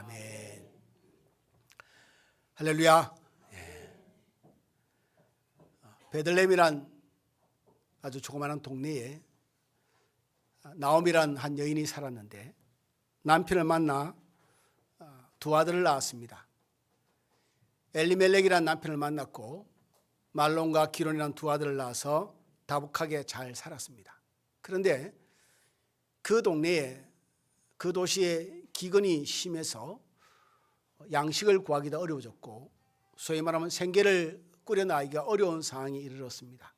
아멘. 할렐루야. 베들레헴이란 아주 조그마한 동네에 나오미란 한 여인이 살았는데 남편을 만나 두 아들을 낳았습니다. 엘리멜렉이란 남편을 만났고 말론과 기론이란 두 아들을 낳아서 다복하게 잘 살았습니다. 그런데 그 동네에, 그 도시에 기근이 심해서 양식을 구하기도 어려워졌고 소위 말하면 생계를 꾸려나가기가 어려운 상황에 이르렀습니다.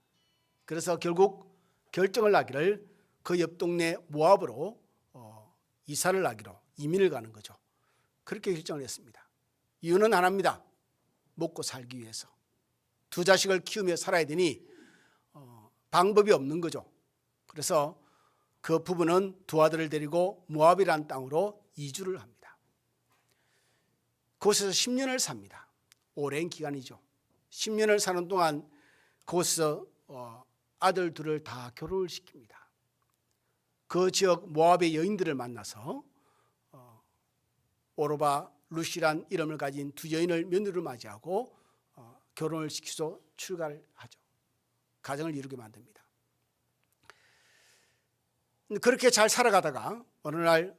그래서 결국 결정을 하기를 그 옆 동네 모압으로 이사를 하기로, 이민을 가는 거죠. 그렇게 결정을 했습니다. 이유는 하나입니다. 먹고 살기 위해서. 두 자식을 키우며 살아야 되니 방법이 없는 거죠. 그래서 그 부부는 두 아들을 데리고 모압이라는 땅으로 이주를 합니다. 그곳에서 10년을 삽니다. 오랜 기간이죠. 10년을 사는 동안 그곳에서 아들 둘을 다 결혼을 시킵니다. 그 지역 모압의 여인들을 만나서 오르바, 루시란 이름을 가진 두 여인을 며느리로 맞이하고 결혼을 시키서 출가를 하죠. 가정을 이루게 만듭니다. 그렇게 잘 살아가다가 어느 날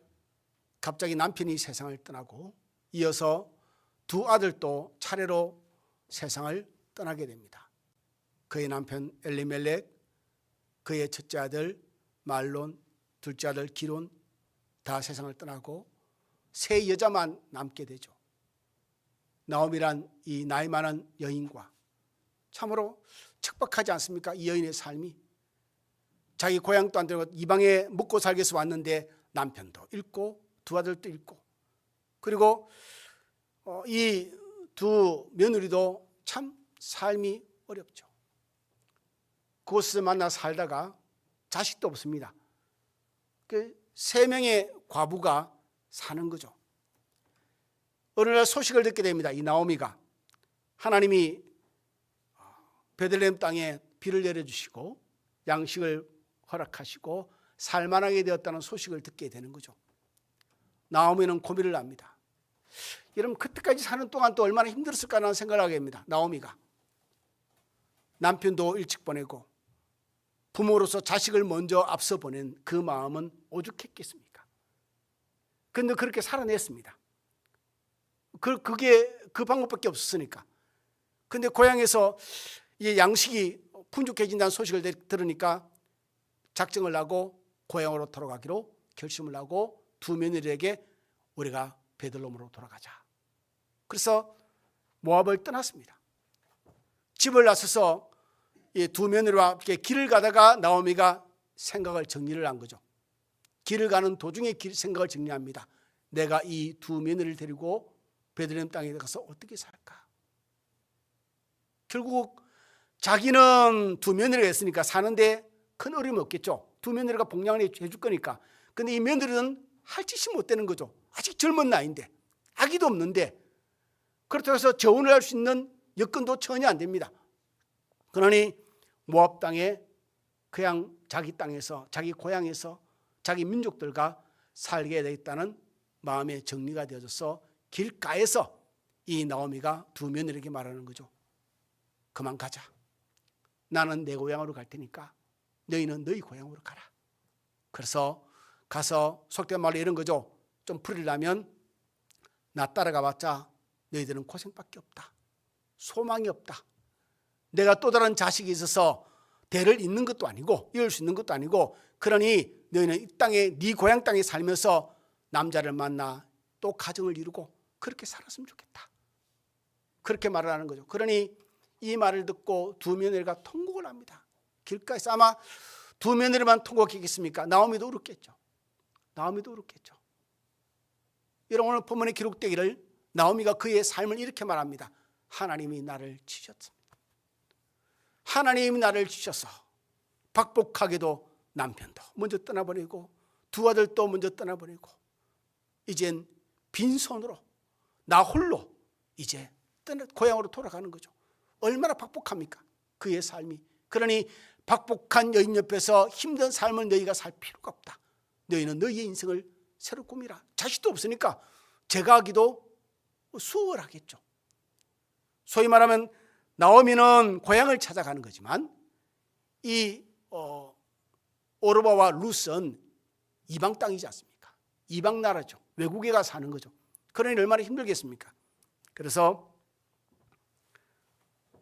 갑자기 남편이 세상을 떠나고 이어서 두 아들도 차례로 세상을 떠나게 됩니다. 그의 남편 엘리멜렉, 그의 첫째 아들 말론, 둘째 아들 기론 다 세상을 떠나고 세 여자만 남게 되죠. 나오미란 이 나이 많은 여인과 참으로 척박하지 않습니까? 이 여인의 삶이. 자기 고향도 안 되고 이방에 먹고 살기 위해서 왔는데 남편도 잃고 두 아들도 잃고 그리고 이 두 며느리도 참 삶이 어렵죠. 그곳에서 만나 살다가 자식도 없습니다. 그 세 명의 과부가 사는 거죠. 어느 날 소식을 듣게 됩니다. 이 나오미가 하나님이 베들레헴 땅에 비를 내려주시고 양식을 허락하시고 살만하게 되었다는 소식을 듣게 되는 거죠. 나오미는 고민을 합니다. 여러분, 그때까지 사는 동안 또 얼마나 힘들었을까라는 생각을 하게 됩니다. 나오미가 남편도 일찍 보내고 부모로서 자식을 먼저 앞서 보낸 그 마음은 오죽했겠습니까? 그런데 그렇게 살아냈습니다. 그게 그 방법밖에 없었으니까. 그런데 고향에서 이 양식이 풍족해진다는 소식을 들으니까 작정을 하고 고향으로 돌아가기로 결심을 하고 두 며느리에게 우리가 베들레헴으로 돌아가자. 그래서 모압을 떠났습니다. 집을 나서서 이 두 며느리와 함께 길을 가다가 나오미가 생각을 정리를 한 거죠. 길을 가는 도중에 생각을 정리합니다. 내가 이 두 며느리를 데리고 베들레헴 땅에 가서 어떻게 살까? 결국 자기는 두 며느리가 있으니까 사는데 큰 어려움이 없겠죠. 두 며느리가 봉양을 해줄 거니까. 근데 이 며느리는 할 짓이 못 되는 거죠. 아직 젊은 나이인데 아기도 없는데 그렇다고 해서 재혼을 할 수 있는 여건도 전혀 안 됩니다. 그러니 모압 땅에 그냥 자기 땅에서 자기 고향에서 자기 민족들과 살게 되겠다는 마음의 정리가 되어져서 길가에서 이 나오미가 두 며느리에게 말하는 거죠. 그만 가자. 나는 내 고향으로 갈 테니까 너희는 너희 고향으로 가라. 그래서 가서 속된 말로 이런 거죠. 좀 풀이려면 나 따라가 봤자 너희들은 고생밖에 없다. 소망이 없다. 내가 또 다른 자식이 있어서 대를 잇는 것도 아니고 이을 수 있는 것도 아니고 그러니 너희는 이 땅에 네 고향 땅에 살면서 남자를 만나 또 가정을 이루고 그렇게 살았으면 좋겠다. 그렇게 말을 하는 거죠. 그러니 이 말을 듣고 두 며느리가 통곡을 합니다. 길가에서 아마 두 며느리만 통곡했겠습니까? 나오미도 울었겠죠. 나오미도 울었겠죠. 여러분, 오늘 본문에 기록되기를 나오미가 그의 삶을 이렇게 말합니다. 하나님이 나를 치셨습니다. 하나님이 나를 주셔서 박복하게도 남편도 먼저 떠나보내고 두 아들도 먼저 떠나보내고 이젠 빈손으로 나 홀로 이제 고향으로 돌아가는 거죠. 얼마나 박복합니까? 그의 삶이. 그러니 박복한 여인 옆에서 힘든 삶을 너희가 살 필요가 없다. 너희는 너희의 인생을 새로 꾸미라. 자식도 없으니까 제거하기도 수월하겠죠. 소위 말하면 나오미는 고향을 찾아가는 거지만 이 오르바와 룻은 이방 땅이지 않습니까? 이방 나라죠. 외국에 가 사는 거죠. 그러니 얼마나 힘들겠습니까? 그래서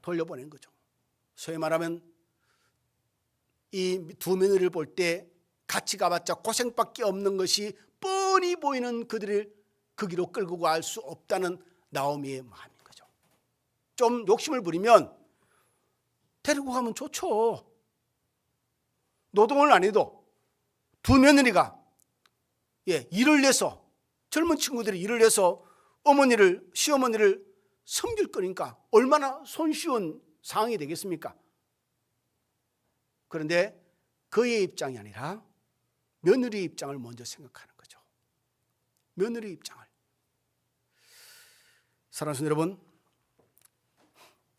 돌려보낸 거죠. 소위 말하면 이 두 며느리를 볼 때 같이 가봤자 고생밖에 없는 것이 뻔히 보이는 그들을 그 길로 끌고 갈 수 없다는 나오미의 마음인 거죠. 좀 욕심을 부리면 데리고 가면 좋죠. 노동을 안 해도 두 며느리가 일을 내서, 젊은 친구들이 일을 내서 어머니를, 시어머니를 섬길 거니까 얼마나 손쉬운 상황이 되겠습니까? 그런데 그의 입장이 아니라 며느리의 입장을 먼저 생각하는 거죠. 며느리의 입장을. 사랑하는 성도 여러분,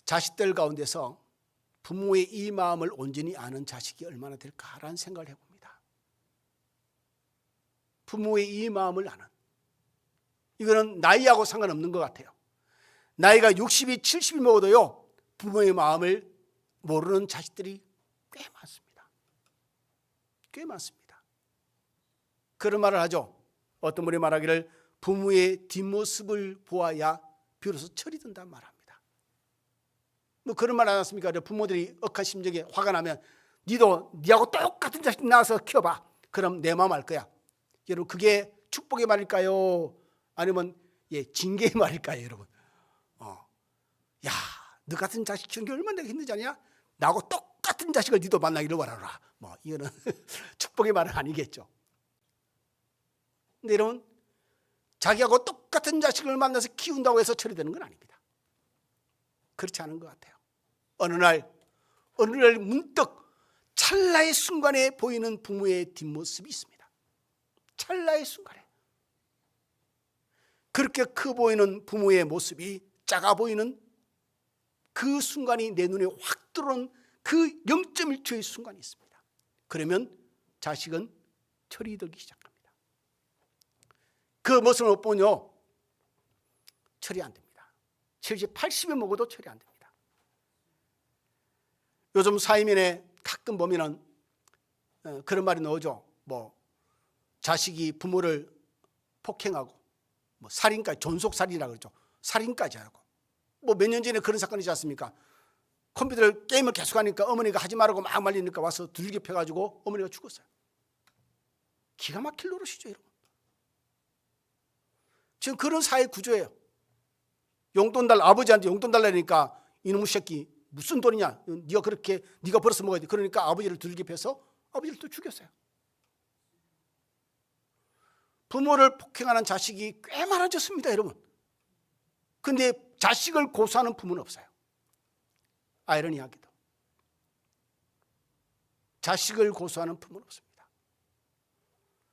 자식들 가운데서 부모의 이 마음을 온전히 아는 자식이 얼마나 될까라는 생각을 해봅니다. 부모의 이 마음을 아는, 이거는 나이하고 상관없는 것 같아요. 나이가 60이 70이 먹어도요, 부모의 마음을 모르는 자식들이 꽤 많습니다. 꽤 많습니다. 그런 말을 하죠. 어떤 분이 말하기를 부모의 뒷모습을 보아야 비로소 철이 든단 말합니다. 뭐 그런 말 안 하십니까? 부모들이 억한 심정에 화가 나면 니하고 똑같은 자식 낳아서 키워봐. 그럼 내 마음 알 거야. 여러분, 그게 축복의 말일까요? 아니면 징계의 말일까요, 여러분? 야, 너 같은 자식 키우는 게 얼마나 힘들지 않냐? 나하고 똑같은 자식을 니도 만나기를 바라라. 뭐 이거는 축복의 말은 아니겠죠. 근데 여러분, 자기하고 똑같은 자식을 만나서 키운다고 해서 처리되는 건 아닙니다. 그렇지 않은 것 같아요. 어느 날 문득 찰나의 순간에 보이는 부모의 뒷모습이 있습니다. 찰나의 순간에. 그렇게 커 보이는 부모의 모습이 작아 보이는 그 순간이 내 눈에 확 들어온 그 0.1초의 순간이 있습니다. 그러면 자식은 철이 들기 시작합니다. 그 모습을 못 보면요, 철이 안 됩니다. 70, 80이 먹어도 철이 안 됩니다. 요즘 사회면에 가끔 보면은 그런 말이 나오죠. 뭐 자식이 부모를 폭행하고 뭐 살인까지, 존속살인이라고 그러죠. 살인까지 하고. 뭐 몇 년 전에 그런 사건이지 않습니까? 컴퓨터를 게임을 계속하니까 어머니가 하지 말라고 막 말리니까 와서 두들겨 펴가지고 어머니가 죽었어요. 기가 막힐 노릇이죠, 여러분. 지금 그런 사회 구조예요. 용돈 달라, 아버지한테 용돈 달라니까 이놈의 새끼 무슨 돈이냐? 네가 벌어서 먹어야 돼. 그러니까 아버지를 두들겨 펴서 아버지를 또 죽였어요. 부모를 폭행하는 자식이 꽤 많아졌습니다, 여러분. 근데 자식을 고소하는 부모는 없어요. 아이러니하게도. 자식을 고소하는 부모는 없습니다.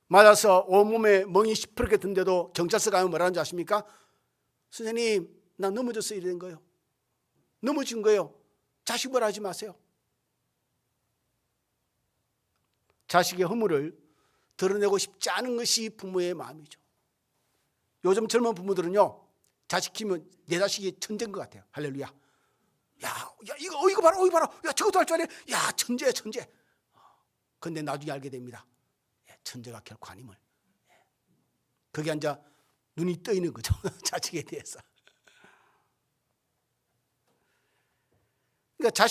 맞아서 온몸에 멍이 시퍼렇게 든데도 경찰서 가면 뭐라는 줄 아십니까? 선생님, 나 넘어져서 이래 된 거예요. 넘어진 거예요. 자식 뭐라 하지 마세요. 자식의 허물을 드러내고 싶지 않은 것이 부모의 마음이죠. 요즘 젊은 부모들은요, 자식 키우면 내 자식이 천재인 것 같아요. 할렐루야. 야, 이거 봐라, 야, 저것도 할 줄 아네. 야, 천재야, 천재. 근데 나중에 알게 됩니다. 천재가 결코 아님을. 거기 앉아 눈이 떠 있는 거죠. 자식에 대해서. 그러니까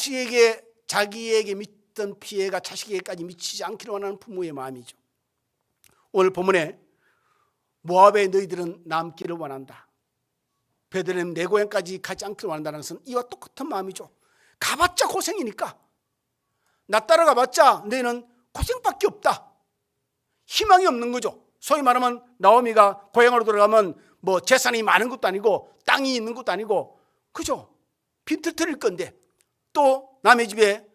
자기에게 미쳤던 피해가 자식에게까지 미치지 않기를 원하는 부모의 마음이죠. 오늘 본문에 모압의 너희들은 남기를 원한다. 베들레헴 내 고향까지 가지 않기를 원한다는 것은 이와 똑같은 마음이죠. 가봤자 고생이니까. 나 따라가봤자 너희는 고생밖에 없다. 희망이 없는 거죠. 소위 말하면 나오미가 고향으로 돌아가면 뭐 재산이 많은 것도 아니고 땅이 있는 것도 아니고, 그죠? 빈털터릴 건데 또 남의 집에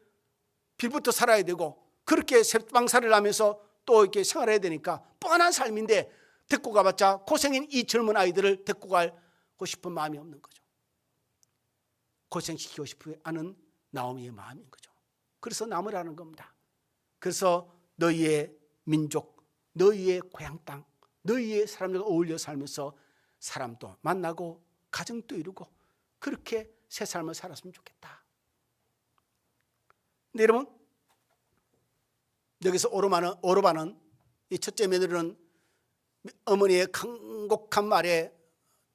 빌부터 살아야 되고 그렇게 새방살이를 하면서 또 이렇게 생활해야 되니까 뻔한 삶인데 데리고 가봤자 고생인 이 젊은 아이들을 데리고 가고 싶은 마음이 없는 거죠. 고생시키고 싶지 않은 나오미의 마음인 거죠. 그래서 남으라는 겁니다. 그래서 너희의 민족, 너희의 고향 땅, 너희의 사람들과 어울려 살면서 사람도 만나고 가정도 이루고 그렇게 새 삶을 살았으면 좋겠다. 근데 여러분, 여기서 오르바는 이 첫째 며느리는 어머니의 간곡한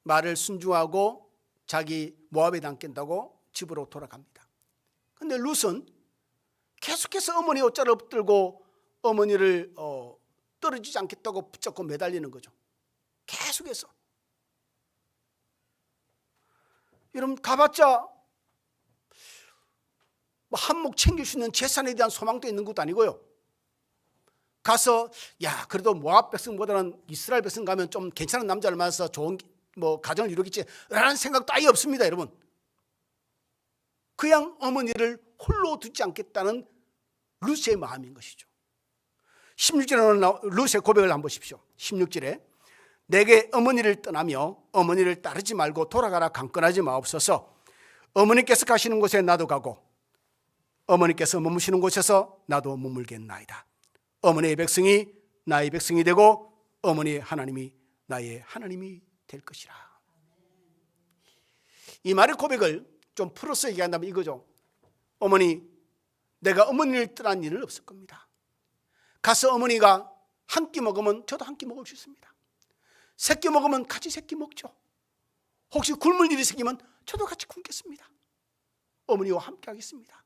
말을 순종하고 자기 모압에 담긴다고 집으로 돌아갑니다. 그런데 룻은 계속해서 어머니 옷자를 엎들고 어머니를 떨어지지 않겠다고 붙잡고 매달리는 거죠. 계속해서. 여러분, 가봤자 한몫 챙길 수 있는 재산에 대한 소망도 있는 것도 아니고요. 가서 야 그래도 모압 백성보다는 이스라엘 백성 가면 좀 괜찮은 남자를 만나서 좋은 가정을 이루겠지 라는 생각도 아예 없습니다. 여러분, 그냥 어머니를 홀로 두지 않겠다는 룻의 마음인 것이죠. 16절에 룻의 고백을 한번 보십시오. 16절에 내게 어머니를 떠나며 어머니를 따르지 말고 돌아가라 강권하지 마옵소서. 어머니께서 가시는 곳에 나도 가고 어머니께서 머무시는 곳에서 나도 머물겠나이다. 어머니의 백성이 나의 백성이 되고 어머니의 하나님이 나의 하나님이 될 것이라. 이 말의 고백을 좀 풀어서 얘기한다면 이거죠. 어머니, 내가 어머니를 떠난 일은 없을 겁니다. 가서 어머니가 한 끼 먹으면 저도 한 끼 먹을 수 있습니다. 세 끼 먹으면 같이 세 끼 먹죠. 혹시 굶을 일이 생기면 저도 같이 굶겠습니다. 어머니와 함께 하겠습니다.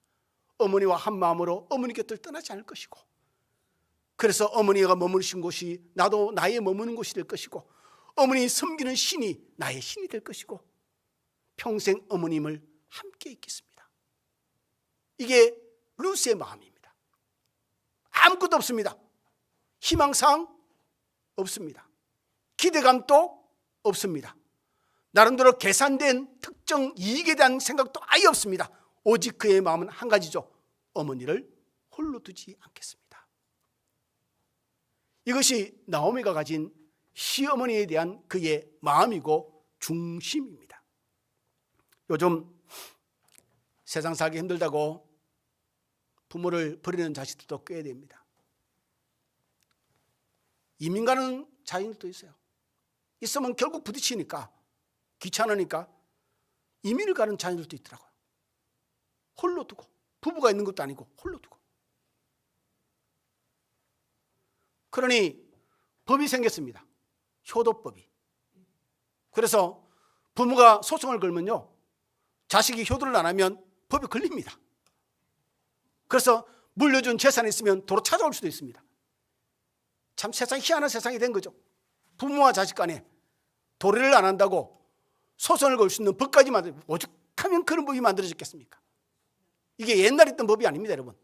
어머니와 한 마음으로 어머니 곁을 떠나지 않을 것이고, 그래서 어머니가 머무르신 곳이 나도 나의 머무는 곳이 될 것이고, 어머니 섬기는 신이 나의 신이 될 것이고, 평생 어머님을 함께 있겠습니다. 이게 룻의 마음입니다. 아무것도 없습니다. 희망사항 없습니다. 기대감도 없습니다. 나름대로 계산된 특정 이익에 대한 생각도 아예 없습니다. 오직 그의 마음은 한 가지죠. 어머니를 홀로 두지 않겠습니다. 이것이 나오미가 가진 시어머니에 대한 그의 마음이고 중심입니다. 요즘 세상 살기 힘들다고 부모를 버리는 자식들도 꽤 됩니다. 이민 가는 자녀들도 있어요. 있으면 결국 부딪히니까 귀찮으니까 이민을 가는 자녀들도 있더라고요. 홀로 두고, 부부가 있는 것도 아니고 홀로 두고. 그러니 법이 생겼습니다. 효도법이. 그래서 부모가 소송을 걸면요, 자식이 효도를 안 하면 법이 걸립니다. 그래서 물려준 재산이 있으면 도로 찾아올 수도 있습니다. 참 세상이 희한한 세상이 된 거죠. 부모와 자식 간에 도래를 안 한다고 소송을 걸 수 있는 법까지 만들고, 오죽하면 그런 법이 만들어졌겠습니까? 이게 옛날에 있던 법이 아닙니다, 여러분.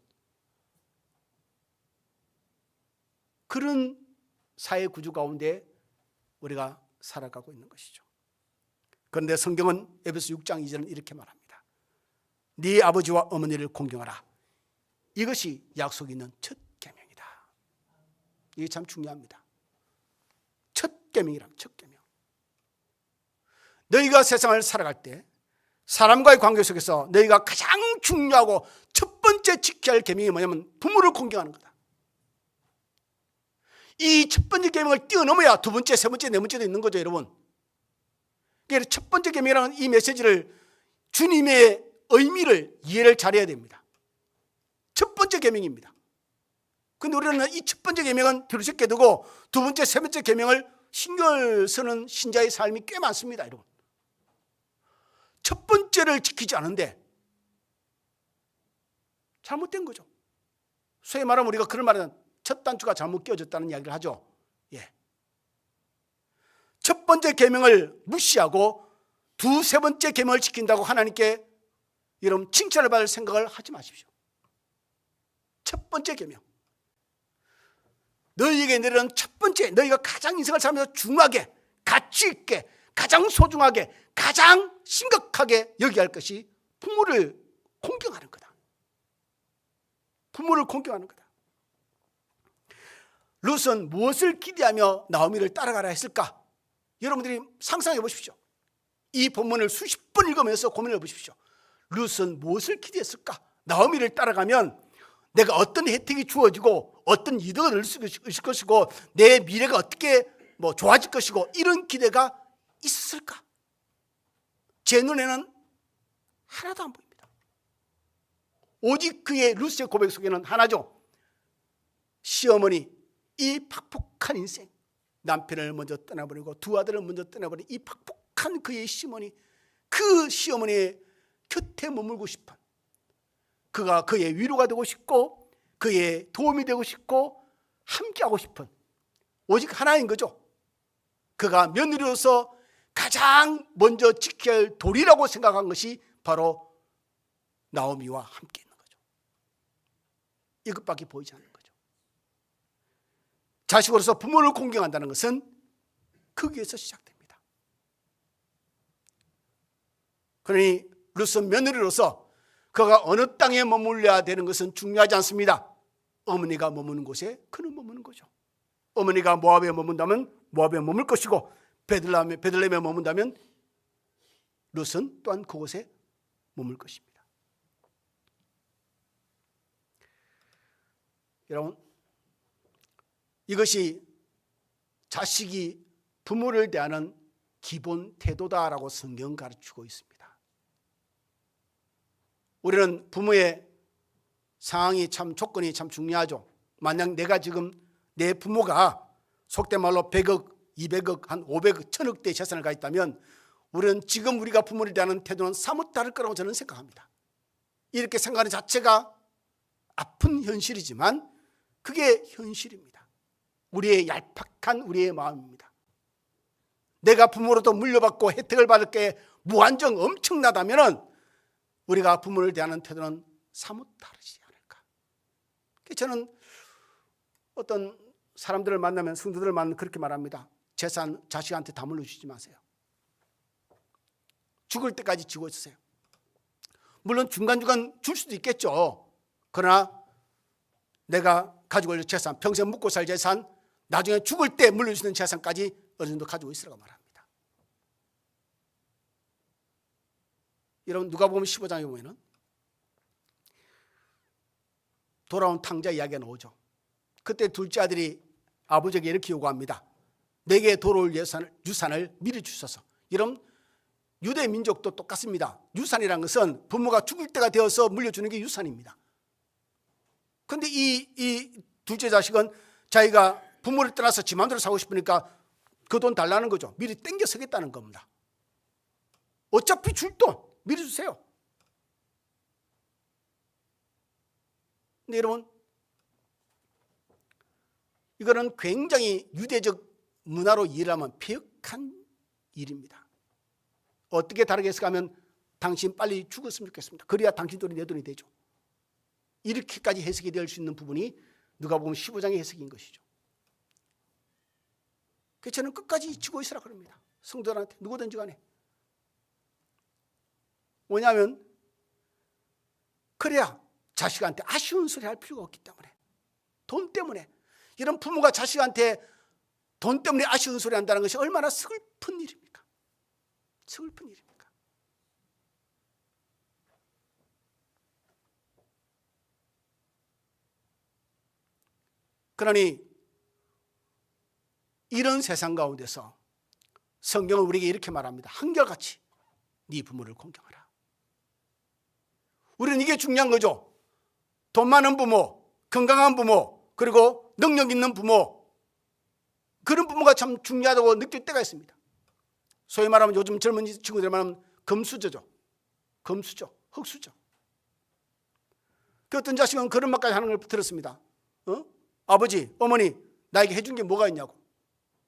그런 사회 구조 가운데 우리가 살아가고 있는 것이죠. 그런데 성경은 에베소 6장 2절은 이렇게 말합니다. 네 아버지와 어머니를 공경하라. 이것이 약속 있는 첫 계명이다. 이게 참 중요합니다. 첫 계명이라, 첫 계명. 너희가 세상을 살아갈 때 사람과의 관계 속에서 너희가 가장 중요하고 첫 번째 지켜야 할 계명이 뭐냐면 부모를 공경하는 거다. 이 첫 번째 계명을 뛰어넘어야 두 번째, 세 번째, 네 번째도 있는 거죠, 여러분. 그래서 첫 번째 계명이라는 이 메시지를, 주님의 의미를 이해를 잘해야 됩니다. 첫 번째 계명입니다. 그런데 우리는 이 첫 번째 계명은 뒤로잡게 두고 두 번째, 세 번째 계명을 신경 쓰는 신자의 삶이 꽤 많습니다, 여러분. 첫 번째를 지키지 않은데 잘못된 거죠. 소위 말하면 우리가 그런 말은 첫 단추가 잘못 끼워졌다는 이야기를 하죠. 예. 첫 번째 계명을 무시하고 두세 번째 계명을 지킨다고 하나님께 여러분 칭찬을 받을 생각을 하지 마십시오. 첫 번째 계명, 너희에게 내리는 첫 번째, 너희가 가장 인생을 살면서 중요하게, 가치 있게, 가장 소중하게, 가장 심각하게 여겨야 할 것이 부모를 공경하는 거다. 부모를 공경하는 거다. 룻은 무엇을 기대하며 나오미를 따라가라 했을까? 여러분들이 상상해 보십시오. 이 본문을 수십 번 읽으면서 고민해 보십시오. 룻은 무엇을 기대했을까? 나오미를 따라가면 내가 어떤 혜택이 주어지고 어떤 이득을 얻을 것이고 내 미래가 어떻게 좋아질 것이고, 이런 기대가 있었을까? 제 눈에는 하나도 안 보입니다. 오직 그의 루스의 고백 속에는 하나죠. 시어머니, 이 팍팍한 인생, 남편을 먼저 떠나버리고 두 아들을 먼저 떠나버린 이 팍팍한 그의 시어머니, 그 시어머니의 곁에 머물고 싶은, 그가 그의 위로가 되고 싶고 그의 도움이 되고 싶고 함께하고 싶은 오직 하나인 거죠. 그가 며느리로서 가장 먼저 지켜야 할 도리라고 생각한 것이 바로 나오미와 함께 있는 거죠. 이것밖에 보이지 않는 거죠. 자식으로서 부모를 공경한다는 것은 거기에서 시작됩니다. 그러니 루스 며느리로서 그가 어느 땅에 머물러야 되는 것은 중요하지 않습니다. 어머니가 머무는 곳에 그는 머무는 거죠. 어머니가 모압에 머문다면 모압에 머물 것이고 베들레헴에 머문다면 룻은 또한 그곳에 머물 것입니다. 여러분, 이것이 자식이 부모를 대하는 기본 태도다라고 성경은 가르치고 있습니다. 우리는 부모의 상황이 참 조건이 참 중요하죠. 만약 내가 지금 내 부모가 속된 말로 100억, 200억, 한 500억, 1000억대 재산을 가지고 있다면 우리는 지금 우리가 부모를 대하는 태도는 사뭇 다를 거라고 저는 생각합니다. 이렇게 생각하는 자체가 아픈 현실이지만 그게 현실입니다. 우리의 얄팍한 우리의 마음입니다. 내가 부모로부터 물려받고 혜택을 받을 게 무한정 엄청나다면 우리가 부모를 대하는 태도는 사뭇 다르지 않을까. 저는 어떤 사람들을 만나면, 성도들을 만나면 그렇게 말합니다. 재산 자식한테 다 물려주지 마세요. 죽을 때까지 지고 있으세요. 물론 중간중간 줄 수도 있겠죠. 그러나 내가 가지고 있는 재산, 평생 묵고 살 재산, 나중에 죽을 때 물릴 수 있는 재산까지 어느 정도 가지고 있으라고 말합니다. 여러분, 누가복음 15장에 보면은 돌아온 탕자 이야기가 나오죠. 그때 둘째 아들이 아버지에게 이렇게 요구합니다. 내게 돌아올 유산을 미리 주소서. 이런 유대 민족도 똑같습니다. 유산이라는 것은 부모가 죽을 때가 되어서 물려주는 게 유산입니다. 그런데 이 둘째 자식은 자기가 부모를 떠나서 지 마음대로 사고 싶으니까 그 돈 달라는 거죠. 미리 땡겨 서겠다는 겁니다. 어차피 줄 돈 미리 주세요. 근데 여러분, 이거는 굉장히 유대적 문화로 이해하면 폐역한 일입니다. 어떻게 다르게 해석하면 당신 빨리 죽었으면 좋겠습니다. 그래야 당신 돈이 내 돈이 되죠. 이렇게까지 해석이 될 수 있는 부분이 누가복음 15장의 해석인 것이죠. 그래서 저는 끝까지 지고 있으라 그럽니다. 성도들한테 누구든지 간에. 뭐냐면 그래야 자식한테 아쉬운 소리 할 필요가 없기 때문에. 돈 때문에. 이런 부모가 자식한테 돈 때문에 아쉬운 소리 한다는 것이 얼마나 슬픈 일입니까? 슬픈 일입니까? 그러니 이런 세상 가운데서 성경은 우리에게 이렇게 말합니다. 한결같이 네 부모를 공경하라. 우리는 이게 중요한 거죠. 돈 많은 부모, 건강한 부모, 그리고 능력 있는 부모, 그런 부모가 참 중요하다고 느낄 때가 있습니다. 소위 말하면 요즘 젊은 친구들 말하면 금수저죠. 금수저, 흙수저. 그 어떤 자식은 그런 말까지 하는 걸 들었습니다. 아버지, 어머니, 나에게 해준 게 뭐가 있냐고.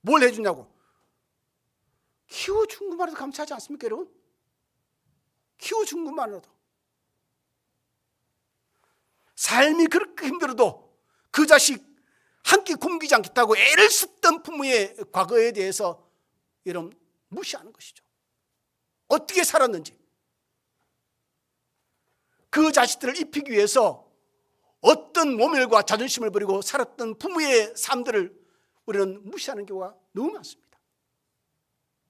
뭘 해주냐고. 키워준 것만으로도 감사하지 않습니까, 여러분? 키워준 것만으로도. 삶이 그렇게 힘들어도 그 자식 한 끼 굶기지 않겠다고 애를 썼던 부모의 과거에 대해서 여러분 무시하는 것이죠. 어떻게 살았는지, 그 자식들을 입히기 위해서 어떤 모멸과 자존심을 버리고 살았던 부모의 삶들을 우리는 무시하는 경우가 너무 많습니다.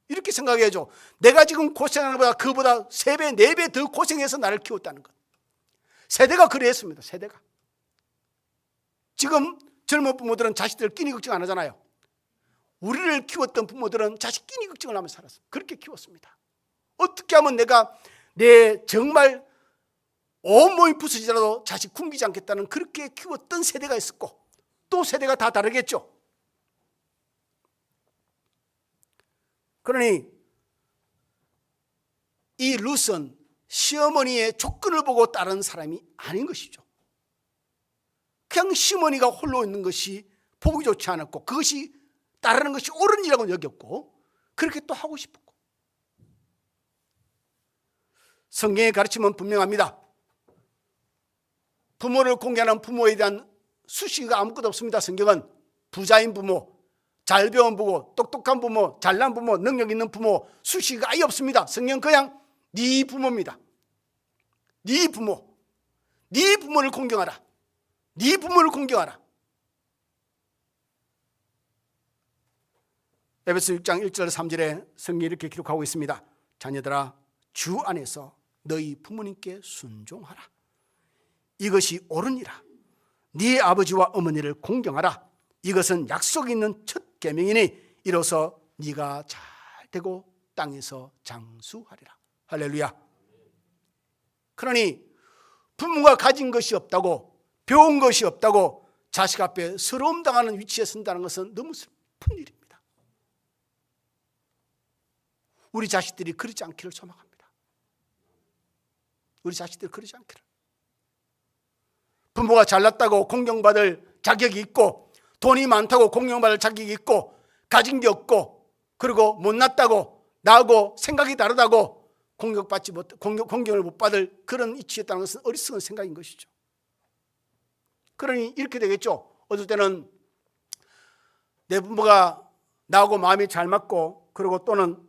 이렇게 생각해야죠. 내가 지금 고생하는 것보다 그보다 3배, 4배 더 고생해서 나를 키웠다는 것. 세대가 그랬습니다. 세대가. 지금 젊은 부모들은 자식들 끼니 걱정 안 하잖아요. 우리를 키웠던 부모들은 자식끼리 걱정을 하며 살았습니다. 그렇게 키웠습니다. 어떻게 하면 내가 내 정말 온몸이 부서지더라도 자식 굶기지 않겠다는 그렇게 키웠던 세대가 있었고, 또 세대가 다 다르겠죠. 그러니 이 룻은 시어머니의 조건을 보고 따른 사람이 아닌 것이죠. 그냥 시어머니가 홀로 있는 것이 보기 좋지 않았고, 그것이 따르는 것이 옳은 일이라고 여겼고, 그렇게 또 하고 싶었고. 성경의 가르침은 분명합니다. 부모를 공경하는 부모에 대한 수식어가 아무것도 없습니다. 성경은 부자인 부모, 잘 배운 부모, 똑똑한 부모, 잘난 부모, 능력 있는 부모, 수식어가 아예 없습니다. 성경은 그냥 네 부모입니다. 네 부모, 네 부모를 공경하라. 네 부모를 공경하라. 에베소 6장 1절 3절에 성경이 이렇게 기록하고 있습니다. 자녀들아, 주 안에서 너희 부모님께 순종하라. 이것이 옳으니라. 네 아버지와 어머니를 공경하라. 이것은 약속 있는 첫 계명이니 이로써 네가 잘 되고 땅에서 장수하리라. 할렐루야. 그러니 부모가 가진 것이 없다고, 배운 것이 없다고 자식 앞에 서러움 당하는 위치에 선다는 것은 너무 슬픈 일입니다. 우리 자식들이 그러지 않기를 소망합니다. 우리 자식들이 그러지 않기를. 부모가 잘났다고 공경받을 자격이 있고, 돈이 많다고 공경받을 자격이 있고, 가진 게 없고, 그리고 못났다고, 나하고 생각이 다르다고 공경을 못 받을 그런 위치에 있다는 것은 어리석은 생각인 것이죠. 그러니 이렇게 되겠죠. 어떨 때는 내 부모가 나하고 마음이 잘 맞고, 그리고 또는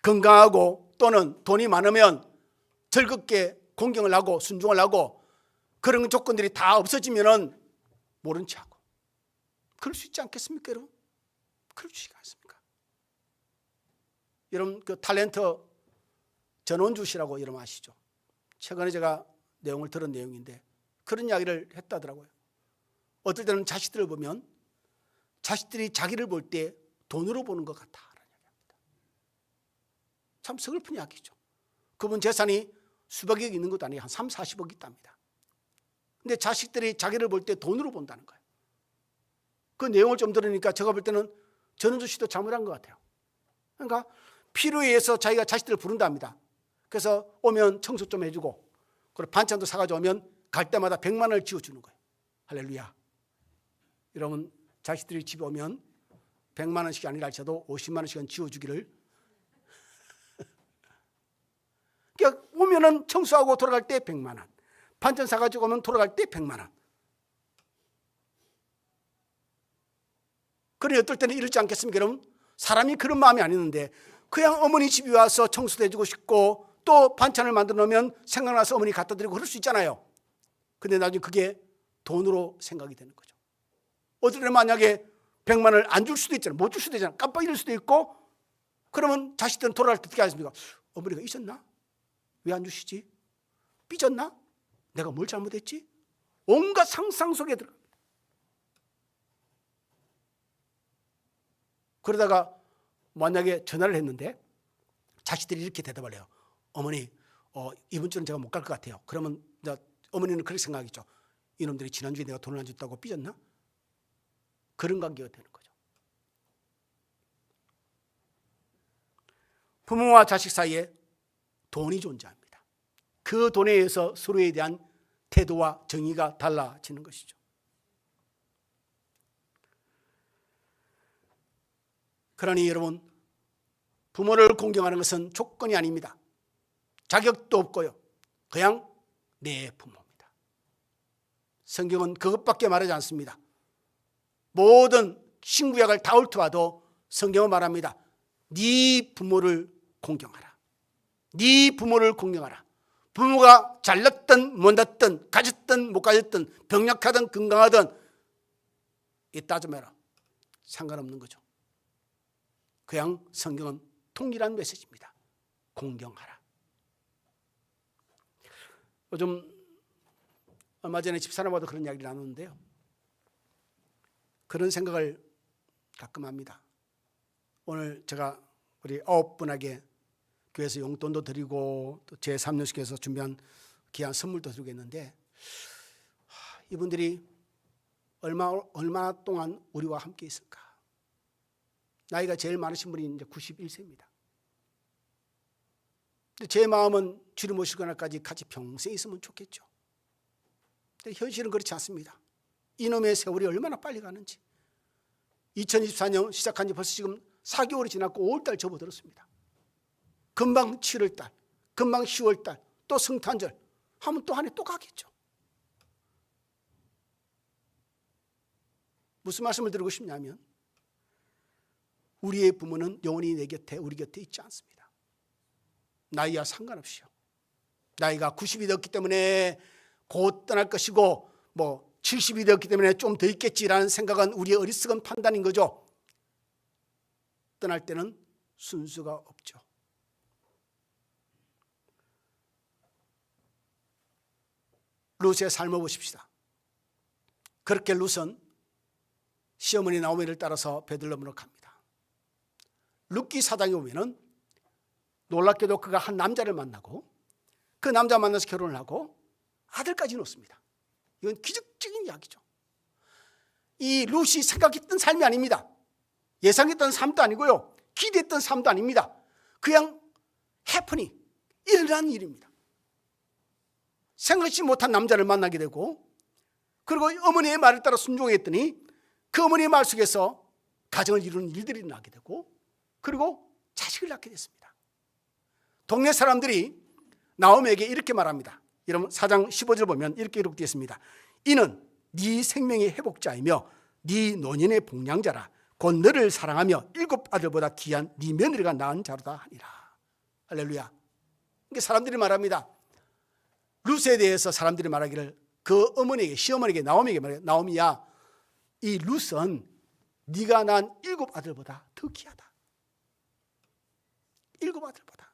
건강하고, 또는 돈이 많으면 즐겁게 공경을 하고 순종을 하고, 그런 조건들이 다 없어지면은 모른 척하고. 그럴 수 있지 않겠습니까, 여러분? 그럴 수 있지 않습니까? 여러분, 그 탤런트 전원주 씨라고 여러분 아시죠? 최근에 제가 내용을 들은 내용인데 그런 이야기를 했다더라고요. 어떨 때는 자식들을 보면 자식들이 자기를 볼 때 돈으로 보는 것 같다라는 이야기합니다. 참 서글픈 이야기죠. 그분 재산이 수백억이 있는 것도 아니고 한 3, 40억 있답니다. 근데 자식들이 자기를 볼 때 돈으로 본다는 거예요. 그 내용을 좀 들으니까 제가 볼 때는 전원주 씨도 잘못한 것 같아요. 그러니까 필요에 의해서 자기가 자식들을 부른답니다. 그래서 오면 청소 좀 해주고, 그리고 반찬도 사가지고 오면 갈 때마다 100만 원을 지어주는 거예요. 할렐루야. 여러분, 자식들이 집에 오면 100만 원씩이 아니라 할지라도 50만 원씩은 지어주기를. 그러니까 오면은 청소하고 돌아갈 때 100만 원, 반찬 사가지고 오면 돌아갈 때 100만 원. 그러니 어떨 때는 이렇지 않겠습니까, 여러분? 사람이 그런 마음이 아니는데 그냥 어머니 집에 와서 청소도 해주고 싶고, 또 반찬을 만들어 놓으면 생각나서 어머니 갖다 드리고 그럴 수 있잖아요. 근데 나중에 그게 돈으로 생각이 되는 거죠. 어떨 때는 만약에 100만 원을 안 줄 수도 있잖아요. 못 줄 수도 있잖아요. 깜빡 잃을 수도 있고. 그러면 자식들은 돌아갈 때 어떻게 하십니까? 어머니가 잊었나? 왜 안 주시지? 삐졌나? 내가 뭘 잘못했지? 온갖 상상 속에 들어갑니다. 그러다가 만약에 전화를 했는데 자식들이 이렇게 대답을 해요. 어머니, 이번 주는 제가 못 갈 것 같아요. 그러면 어머니는 그렇게 생각하겠죠. 이놈들이 지난주에 내가 돈을 안 줬다고 삐졌나? 그런 관계가 되는 거죠. 부모와 자식 사이에 돈이 존재합니다. 그 돈에 의해서 서로에 대한 태도와 정의가 달라지는 것이죠. 그러니 여러분, 부모를 공경하는 것은 조건이 아닙니다. 자격도 없고요. 그냥 내 부모입니다. 성경은 그것밖에 말하지 않습니다. 모든 신구약을 다 훑어봐도 성경은 말합니다. 네 부모를 공경하라. 네 부모를 공경하라. 부모가 잘났든 못났든 가졌든 못 가졌든 병약하든 건강하든 따져봐라. 상관없는 거죠. 그냥 성경은 통일한 메시지입니다. 공경하라. 요즘 얼마 전에 집사람과도 그런 이야기를 나누는데요. 그런 생각을 가끔 합니다. 오늘 제가 우리 9분에게 교회에서 용돈도 드리고 또 제3년식에서 준비한 귀한 선물도 드리겠는데, 이분들이 얼마 동안 우리와 함께 있을까? 나이가 제일 많으신 분이 이제 91세입니다. 근데 제 마음은 주를 모시고 날까지 같이 평생 있으면 좋겠죠. 근데 현실은 그렇지 않습니다. 이놈의 세월이 얼마나 빨리 가는지. 2024년 시작한 지 벌써 지금 4개월이 지났고 5월달 접어들었습니다. 금방 7월달, 금방 10월달, 또 성탄절 하면 또 한 해 또 가겠죠. 무슨 말씀을 드리고 싶냐면, 우리의 부모는 영원히 내 곁에, 우리 곁에 있지 않습니다. 나이와 상관없이요. 나이가 90이 되었기 때문에 곧 떠날 것이고 70이 되었기 때문에 좀 더 있겠지라는 생각은 우리의 어리석은 판단인 거죠. 떠날 때는 순서가 없죠. 룻의 삶을 보십시다. 그렇게 룻은 시어머니 나오미를 따라서 베들레헴으로 갑니다. 룻기 4장에 보면은 놀랍게도 그가 한 남자를 만나고 그 남자 만나서 결혼을 하고 아들까지 낳습니다. 이건 기적적인 이야기죠. 이 룻이 생각했던 삶이 아닙니다. 예상했던 삶도 아니고요, 기대했던 삶도 아닙니다. 그냥 해프닝, 일어난 일입니다. 생각지 못한 남자를 만나게 되고, 그리고 어머니의 말을 따라 순종했더니 그 어머니의 말 속에서 가정을 이루는 일들이 나게 되고, 그리고 자식을 낳게 됐습니다. 동네 사람들이 나오미에게 이렇게 말합니다. 여러분 4장 15절 보면 이렇게 기록되어 있습니다. 이는 네 생명의 회복자이며 네 노년의 복량자라. 곧 너를 사랑하며 7 아들보다 귀한 네 며느리가 낳은 자로다 하니라. 할렐루야. 그러니까 사람들이 말합니다. 룻에 대해서 사람들이 말하기를, 그 어머니에게, 시어머니에게, 나오미에게 말해요. 나오미야, 이 룻은 네가 낳은 7 아들보다 더 귀하다. 7 아들보다.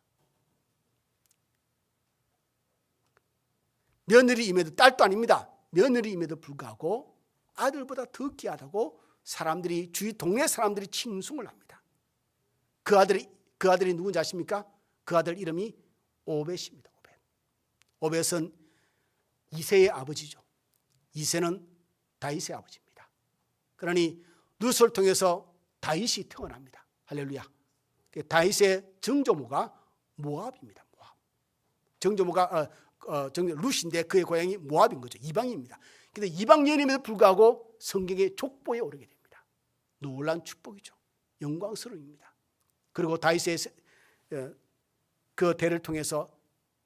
며느리임에도, 딸도 아닙니다. 며느리임에도 불구하고 아들보다 더 귀하다고 사람들이, 주위 동네 사람들이 칭송을 합니다. 그 아들이 누군지 아십니까? 그 아들 이름이 오벳입니다. 오벳은 이새의 아버지죠. 이새는 다윗의 아버지입니다. 그러니 룻을 통해서 다윗이 태어납니다. 할렐루야. 다윗의 정조모가 모압입니다. 모압. 정조모가 룻인데 그의 고향이 모압인 거죠. 이방인입니다. 그런데 이방 여인임에도 불구하고 성경의 족보에 오르게 됩니다. 놀라운 축복이죠. 영광스러움입니다. 그리고 다윗의 그 대를 통해서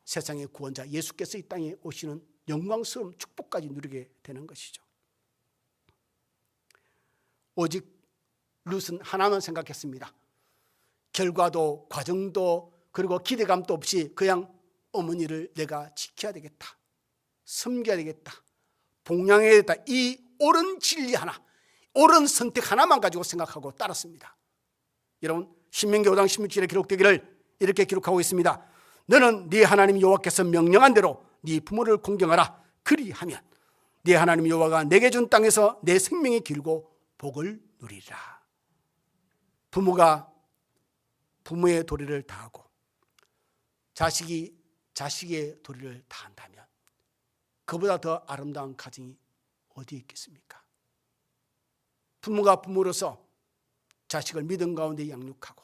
세상의 구원자 예수께서 이 땅에 오시는 영광스러운 축복까지 누리게 되는 것이죠. 오직 룻은 하나만 생각했습니다. 결과도 과정도 그리고 기대감도 없이 그냥 어머니를 내가 지켜야 되겠다, 섬겨야 되겠다, 복양해야 되겠다, 이 옳은 진리 하나, 옳은 선택 하나만 가지고 생각하고 따랐습니다. 여러분 신명기 5장 16절에 기록되기를 이렇게 기록하고 있습니다. 너는 네 하나님 여호와께서 명령한 대로 네 부모를 공경하라. 그리하면 네 하나님 여호와가 내게 준 땅에서 내 생명이 길고 복을 누리리라. 부모가 부모의 도리를 다하고 자식이 자식의 도리를 다한다면 그보다 더 아름다운 가정이 어디 있겠습니까? 부모가 부모로서 자식을 믿음 가운데 양육하고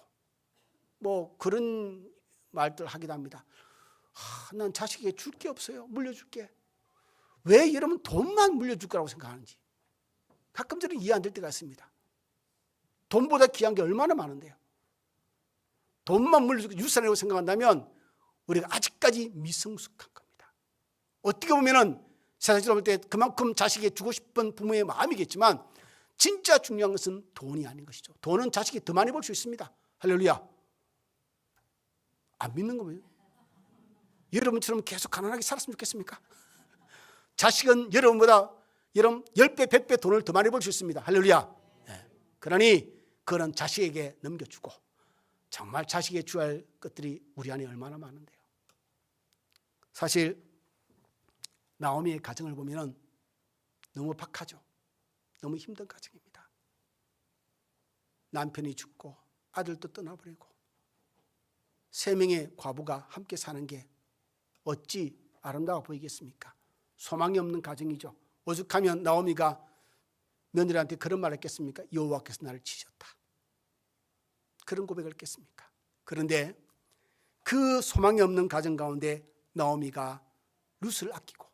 그런 말들 하기도 합니다. 난 자식에게 줄 게 없어요. 물려줄게. 왜 여러분 돈만 물려줄 거라고 생각하는지 가끔 저는 이해 안 될 때가 있습니다. 돈보다 귀한 게 얼마나 많은데요. 돈만 물려주고 유산이라고 생각한다면 우리가 아직까지 미성숙한 겁니다. 어떻게 보면은 세상적으로 볼 때 그만큼 자식에게 주고 싶은 부모의 마음이겠지만 진짜 중요한 것은 돈이 아닌 것이죠. 돈은 자식이 더 많이 벌 수 있습니다. 할렐루야. 안 믿는 거예요. 여러분처럼 계속 가난하게 살았으면 좋겠습니까? 자식은 여러분보다 10배, 100배 돈을 더 많이 벌 수 있습니다. 할렐루야. 네. 그러니 그거는 자식에게 넘겨주고 정말 자식에게 줘야 할 것들이 우리 안에 얼마나 많은데요. 사실 나오미의 가정을 보면 너무 박하죠. 너무 힘든 가정입니다. 남편이 죽고 아들도 떠나버리고 3명의 과부가 함께 사는 게 어찌 아름다워 보이겠습니까? 소망이 없는 가정이죠. 오죽하면 나오미가 며느리한테 그런 말을 했겠습니까? 여호와께서 나를 치셨다. 그런 고백을 했겠습니까? 그런데 그 소망이 없는 가정 가운데 나오미가 룻을 아끼고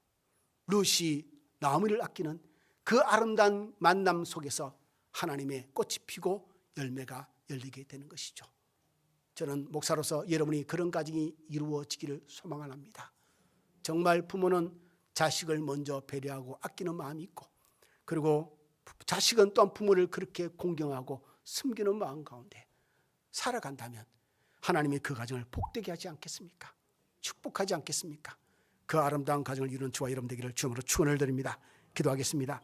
룻이 나오미를 아끼는 그 아름다운 만남 속에서 하나님의 꽃이 피고 열매가 열리게 되는 것이죠. 저는 목사로서 여러분이 그런 가정이 이루어지기를 소망을 합니다. 정말 부모는 자식을 먼저 배려하고 아끼는 마음이 있고, 그리고 자식은 또한 부모를 그렇게 공경하고 섬기는 마음 가운데 살아간다면 하나님이 그 가정을 복되게 하지 않겠습니까? 축복하지 않겠습니까? 그 아름다운 가정을 이루는 저와 여러분 되기를 주님으로 축원을 드립니다. 기도하겠습니다.